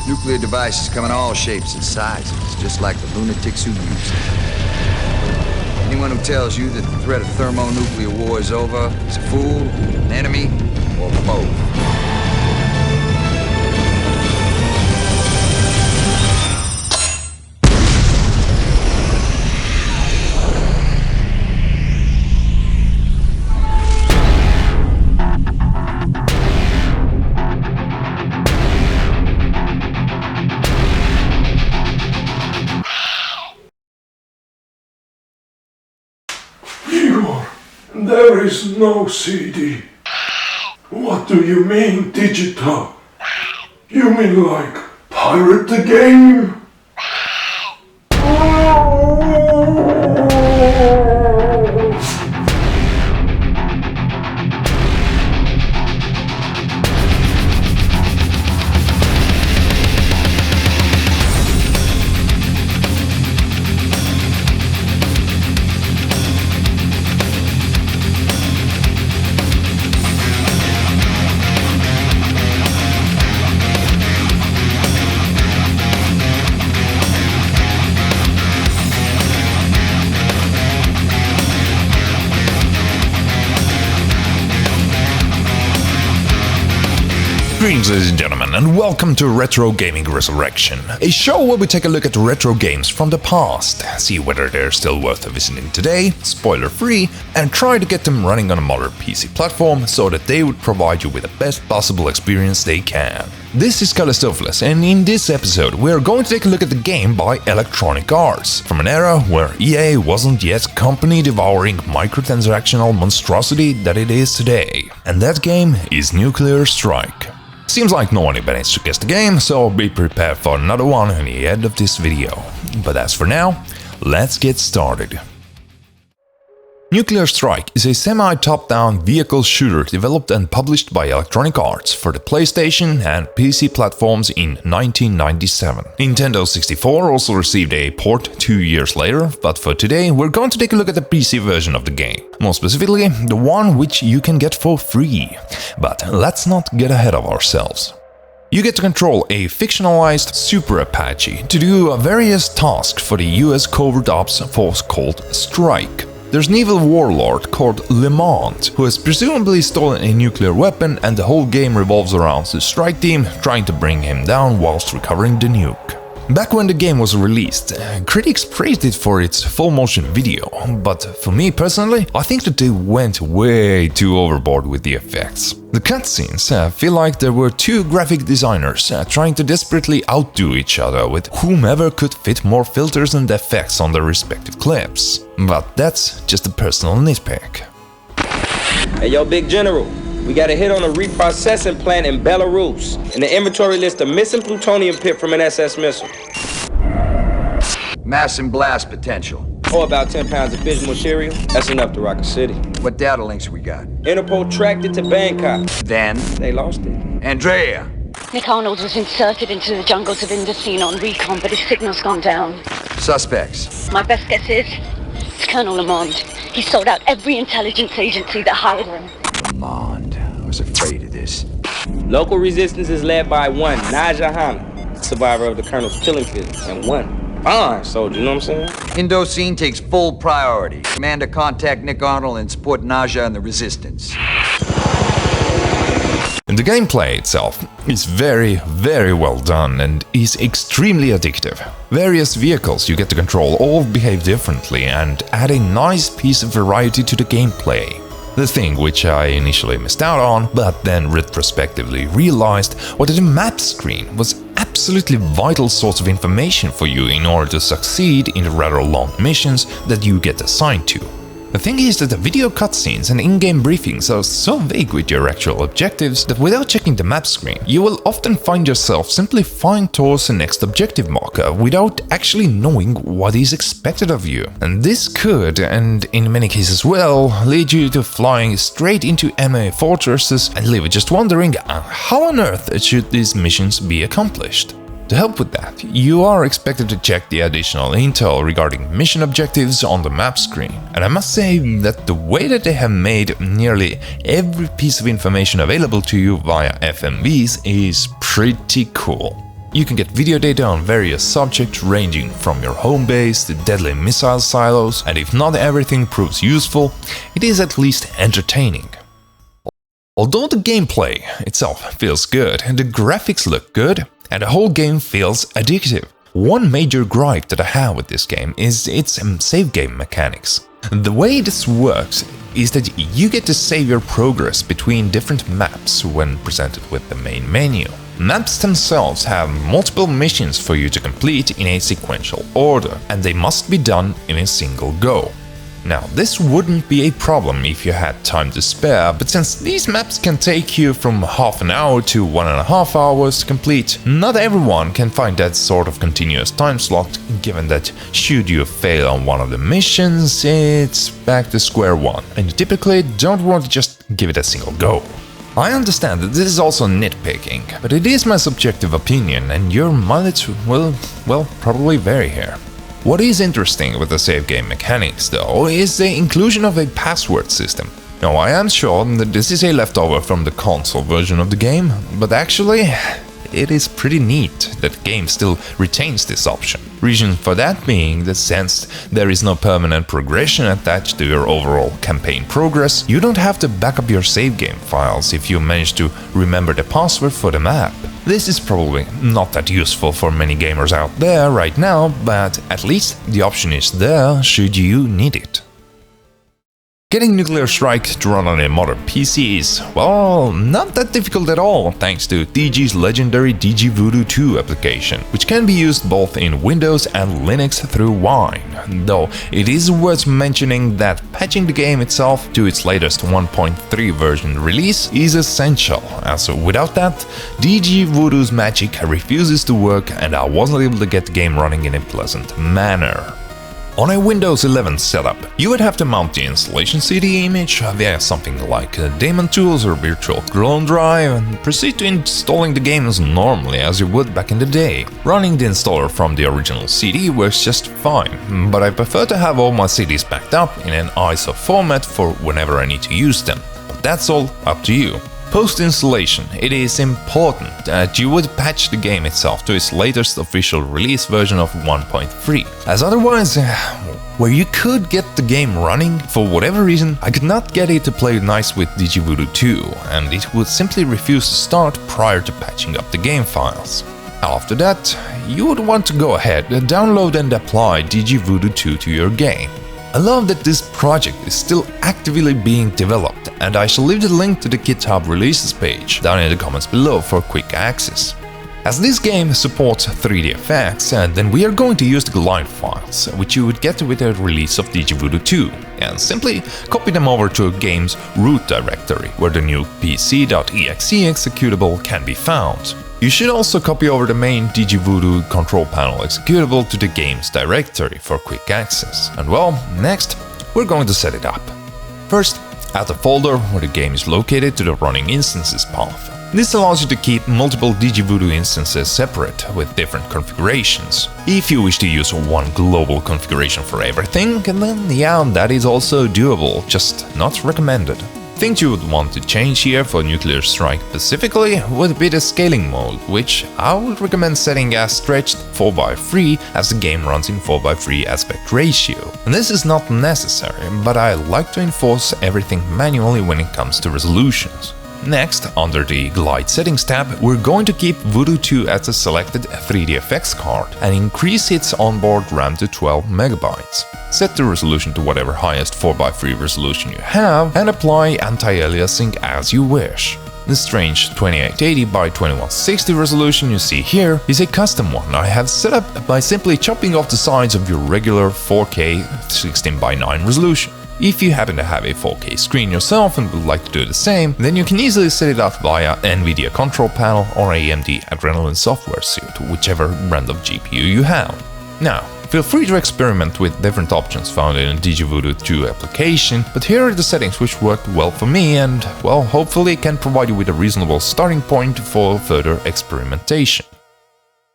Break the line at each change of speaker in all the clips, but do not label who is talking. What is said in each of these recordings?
Nuclear devices come in all shapes and sizes, just like the lunatics who use them. Anyone who tells you that the threat of thermonuclear war is over is a fool, an enemy, or both.
There is no CD. What do you mean digital? You mean like pirate the game?
Greetings, ladies and gentlemen, and welcome to Retro Gaming Resurrection, a show where we take a look at retro games from the past, see whether they're still worth visiting today, spoiler-free, and try to get them running on a modern PC platform so that they would provide you with the best possible experience they can. This is Calistopheles, and in this episode we are going to take a look at the game by Electronic Arts, from an era where EA wasn't yet company-devouring microtransactional monstrosity that it is today. And that game is Nuclear Strike. Seems like no one managed to guess the game, so be prepared for another one at the end of this video. But as for now, let's get started. Nuclear Strike is a semi-top-down vehicle shooter developed and published by Electronic Arts for the PlayStation and PC platforms in 1997. Nintendo 64 also received a port 2 years later, but for today we're going to take a look at the PC version of the game. More specifically, the one which you can get for free. But let's not get ahead of ourselves. You get to control a fictionalized Super Apache to do various tasks for the US covert ops force called Strike. There's an evil warlord called Lemont, who has presumably stolen a nuclear weapon, and the whole game revolves around the Strike team trying to bring him down whilst recovering the nuke. Back when the game was released, critics praised it for its full motion video, but for me personally, I think that they went way too overboard with the effects. The cutscenes feel like there were two graphic designers trying to desperately outdo each other with whomever could fit more filters and effects on their respective clips. But that's just a personal nitpick.
Hey yo, Big General. We got a hit on a reprocessing plant in Belarus. In the inventory list, a missing plutonium pit from an SS missile.
Mass and blast potential.
Or about 10 pounds of fission material. That's enough to rock a city.
What data links we got?
Interpol tracked it to Bangkok.
Then?
They lost it.
Andrea!
Nick Arnold was inserted into the jungles of Indocene on recon, but his signal's gone down.
Suspects?
My best guess is it's Colonel Lamond. He sold out every intelligence agency that hired him.
Lamond. I was afraid of this.
Local resistance is led by one, Naja Hana, survivor of the Colonel's killing field, and one fine soldier, you know what I'm saying?
Indocene takes full priority. Commander, contact Nick Arnold and support Naja and the resistance.
The gameplay itself is very well done and is extremely addictive. Various vehicles you get to control all behave differently and add a nice piece of variety to the gameplay. The thing which I initially missed out on, but then retrospectively realized, was that the map screen was absolutely vital source of information for you in order to succeed in the rather long missions that you get assigned to. The thing is that the video cutscenes and in-game briefings are so vague with your actual objectives that without checking the map screen, you will often find yourself simply flying towards the next objective marker without actually knowing what is expected of you. And this could, and in many cases will, lead you to flying straight into enemy fortresses and leave you just wondering how on earth should these missions be accomplished. To help with that, you are expected to check the additional intel regarding mission objectives on the map screen. And I must say that the way that they have made nearly every piece of information available to you via FMVs is pretty cool. You can get video data on various subjects ranging from your home base to deadly missile silos, and if not everything proves useful, it is at least entertaining. Although the gameplay itself feels good, and the graphics look good, and the whole game feels addictive. One major gripe that I have with this game is its save game mechanics. The way this works is that you get to save your progress between different maps when presented with the main menu. Maps themselves have multiple missions for you to complete in a sequential order, and they must be done in a single go. Now, this wouldn't be a problem if you had time to spare, but since these maps can take you from half an hour to 1.5 hours to complete, not everyone can find that sort of continuous time slot, given that should you fail on one of the missions, it's back to square one, and you typically don't want to just give it a single go. I understand that this is also nitpicking, but it is my subjective opinion, and your mileage will, probably vary here. What is interesting with the save game mechanics, though, is the inclusion of a password system. Now, I am sure that this is a leftover from the console version of the game, but actually, it is pretty neat that the game still retains this option. Reason for that being that since there is no permanent progression attached to your overall campaign progress, you don't have to back up your save game files if you manage to remember the password for the map. This is probably not that useful for many gamers out there right now, but at least the option is there should you need it. Getting Nuclear Strike to run on a modern PC is, well, not that difficult at all, thanks to DG's legendary DG Voodoo 2 application, which can be used both in Windows and Linux through Wine. Though it is worth mentioning that patching the game itself to its latest 1.3 version release is essential, as without that, DG Voodoo's magic refuses to work and I wasn't able to get the game running in a pleasant manner. On a Windows 11 setup, you would have to mount the installation CD image via something like Daemon Tools or Virtual Clone Drive and proceed to installing the game as normally as you would back in the day. Running the installer from the original CD works just fine, but I prefer to have all my CDs backed up in an ISO format for whenever I need to use them. But that's all up to you. Post-installation, it is important that you would patch the game itself to its latest official release version of 1.3, as otherwise, where you could get the game running, for whatever reason, I could not get it to play nice with DigiVoodoo 2, and it would simply refuse to start prior to patching up the game files. After that, you would want to go ahead and download and apply DigiVoodoo 2 to your game. I love that this project is still actively being developed, and I shall leave the link to the GitHub releases page down in the comments below for quick access. As this game supports 3D effects, then we are going to use the glide files, which you would get with the release of DigiVoodoo 2, and simply copy them over to a game's root directory, where the new pc.exe executable can be found. You should also copy over the main DigiVoodoo control panel executable to the game's directory for quick access. And well, next, we're going to set it up. First, add the folder where the game is located to the running instances path. This allows you to keep multiple DigiVoodoo instances separate with different configurations. If you wish to use one global configuration for everything, then yeah, that is also doable, just not recommended. Things you would want to change here for Nuclear Strike specifically would be the scaling mode, which I would recommend setting as stretched 4:3 as the game runs in 4:3 aspect ratio. And this is not necessary, but I like to enforce everything manually when it comes to resolutions. Next, under the Glide Settings tab, we're going to keep Voodoo 2 as a selected 3D effects card and increase its onboard RAM to 12 MB. Set the resolution to whatever highest 4:3 resolution you have and apply anti-aliasing as you wish. The strange 2880 by 2160 resolution you see here is a custom one I have set up by simply chopping off the sides of your regular 4K 16:9 resolution. If you happen to have a 4K screen yourself and would like to do the same, then you can easily set it up via NVIDIA control panel or AMD Adrenalin software suite, whichever brand of GPU you have. Now, feel free to experiment with different options found in the DigiVoodoo 2 application, but here are the settings which worked well for me and, well, hopefully can provide you with a reasonable starting point for further experimentation.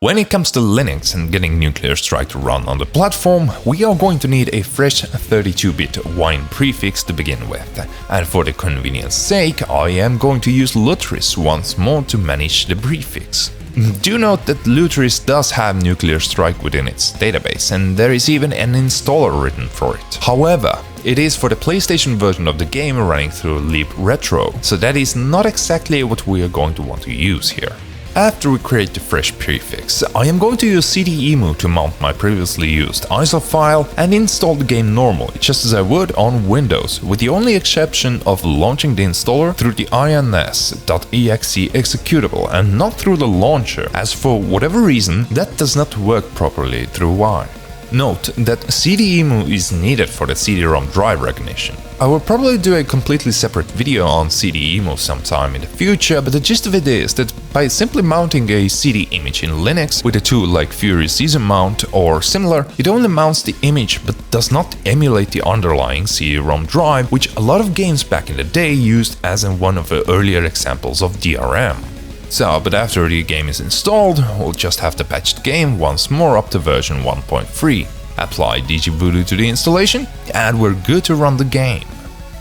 When it comes to Linux and getting Nuclear Strike to run on the platform, we are going to need a fresh 32-bit Wine prefix to begin with, and for the convenience sake, I am going to use Lutris once more to manage the prefix. Do note that Lutris does have Nuclear Strike within its database, and there is even an installer written for it. However, it is for the PlayStation version of the game running through Leap Retro, so that is not exactly what we are going to want to use here. After we create the fresh prefix, I am going to use CD-emu to mount my previously used ISO file and install the game normally, just as I would on Windows, with the only exception of launching the installer through the ins.exe executable and not through the launcher, as for whatever reason that does not work properly through Wine. Note that CD-emu is needed for the CD-ROM drive recognition. I will probably do a completely separate video on CD-emu sometime in the future, but the gist of it is that by simply mounting a CD image in Linux with a tool like Fury Season Mount or similar, it only mounts the image but does not emulate the underlying CD-ROM drive, which a lot of games back in the day used as in one of the earlier examples of DRM. So, but after the game is installed, we'll just have to patch the game once more up to version 1.3, apply DigiVoodoo to the installation, and we're good to run the game.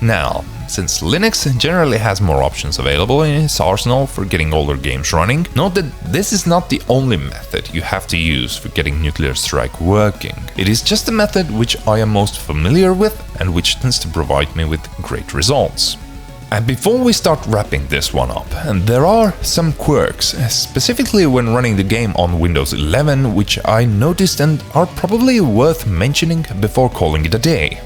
Now, since Linux generally has more options available in its arsenal for getting older games running, note that this is not the only method you have to use for getting Nuclear Strike working. It is just the method which I am most familiar with and which tends to provide me with great results. And before we start wrapping this one up, there are some quirks, specifically when running the game on Windows 11, which I noticed and are probably worth mentioning before calling it a day.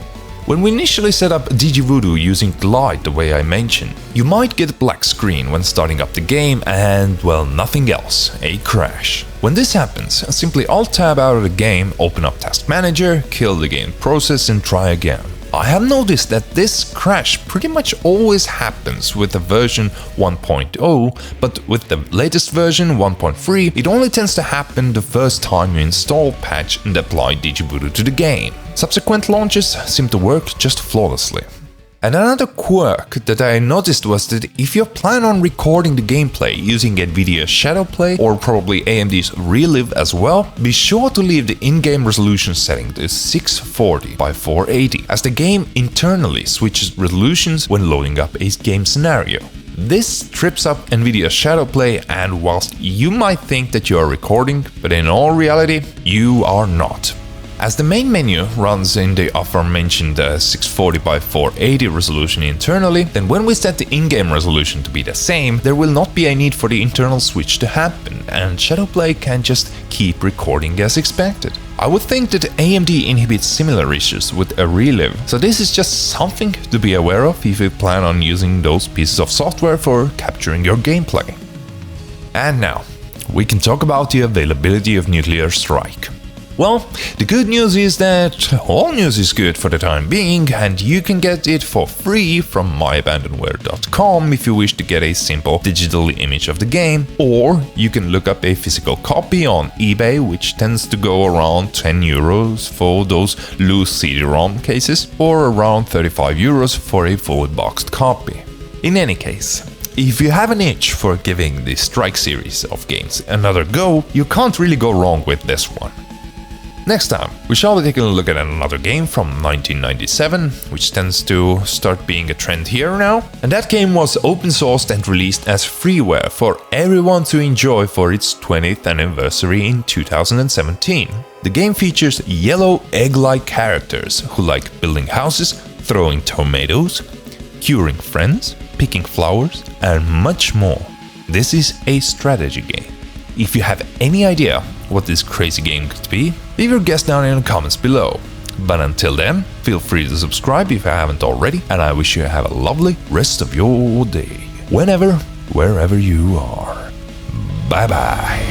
When we initially set up DigiVoodoo using Glide the way I mentioned, you might get a black screen when starting up the game and, well, nothing else, a crash. When this happens, simply Alt-Tab out of the game, open up Task Manager, kill the game process and try again. I have noticed that this crash pretty much always happens with the version 1.0, but with the latest version 1.3, it only tends to happen the first time you install, patch and apply DigiVoodoo to the game. Subsequent launches seem to work just flawlessly. And another quirk that I noticed was that if you plan on recording the gameplay using NVIDIA's Shadowplay or probably AMD's Relive as well, be sure to leave the in-game resolution setting to 640 by 480, as the game internally switches resolutions when loading up a game scenario. This trips up NVIDIA's Shadowplay, and whilst you might think that you are recording, but in all reality, you are not. As the main menu runs in the aforementioned 640 by 480 resolution internally, then when we set the in-game resolution to be the same, there will not be a need for the internal switch to happen, and Shadowplay can just keep recording as expected. I would think that AMD inhibits similar issues with a Relive, so this is just something to be aware of if you plan on using those pieces of software for capturing your gameplay. And now, we can talk about the availability of Nuclear Strike. Well, the good news is that all news is good for the time being, and you can get it for free from myabandonware.com if you wish to get a simple digital image of the game, or you can look up a physical copy on eBay, which tends to go around 10 euros for those loose CD-ROM cases, or around 35 euros for a fully boxed copy. In any case, if you have an itch for giving the Strike series of games another go, you can't really go wrong with this one. Next time, we shall be taking a look at another game from 1997, which tends to start being a trend here now. And that game was open sourced and released as freeware for everyone to enjoy for its 20th anniversary in 2017. The game features yellow egg-like characters who like building houses, throwing tomatoes, curing friends, picking flowers, and much more. This is a strategy game. If you have any idea what this crazy game could be, leave your guess down in the comments below. But until then, feel free to subscribe if you haven't already, and I wish you have a lovely rest of your day, whenever, wherever you are. Bye bye.